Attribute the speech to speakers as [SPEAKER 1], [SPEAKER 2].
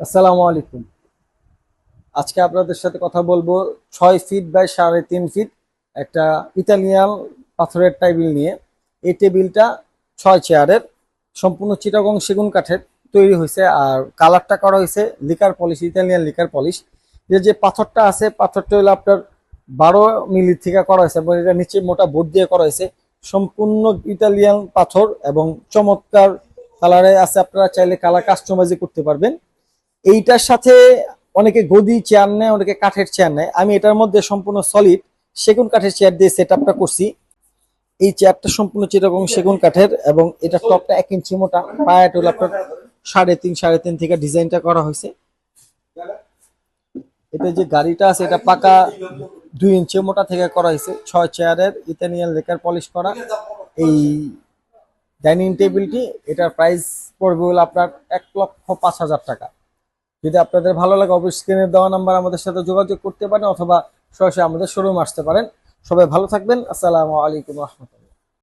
[SPEAKER 1] আসসালামু আলাইকুম। আজকে আপনাদের সাথে কথা বলবো 6 ফিট বাই 3.5 ফিট একটা ইতালিয়ান পাথরের টেবিল নিয়ে। এই টেবিলটা 6 চেয়ারের, সম্পূর্ণ চিটাগং সেগুন কাঠের তৈরি হয়েছে। আর কালারটা করা হয়েছে liquor polish, Italian liquor polish. যে পাথরটা আছে, পাথরটা হলো আপনার 12 মিলি থেকে করা হয়েছে এবং এটা নিচে মোটা বোর্ড দিয়ে করা হয়েছে। সম্পূর্ণ ইতালিয়ান পাথর এবং চমৎকার কালারে আছে। আপনারা চাইলে কালার কাস্টমাইজ করতে পারবেন। এইটার সাথে অনেকে গদি চেয়ার নেয়, অনেকে কাঠের চেয়ার নেয়। আমি এটার মধ্যে সম্পূর্ণ সলিড সেগুন কাঠের চেয়ার দিয়ে সেট আপটা করছি। এই চেয়ারটা সম্পূর্ণ চিটাগং সেগুন কাঠের এবং এটা টপটা 1 ইঞ্চি মোটা, পায়াটা হলো আপনার 3.5 থেকে ডিজাইনটা করা হয়েছে। এটা যে গাড়িটা আছে এটা পাকা 2 ইঞ্চি মোটা থেকে করা হয়েছে। 6 চেয়ারের ইতালিয়ান লেকার পলিশ করা এই ডাইনিং টেবিলটি, এটার প্রাইস পড়বে হলো আপনার 1,05,000 টাকা। যদি আপনাদের ভালো লাগে অবশ্যই স্ক্রিনে দেওয়া নাম্বার আমাদের সাথে যোগাযোগ করতে পারেন অথবা সরাসরি আমাদের শোরুম আসতে পারেন। সবাই ভালো থাকবেন। আসসালামু আলাইকুম রহমতুল্লাহ।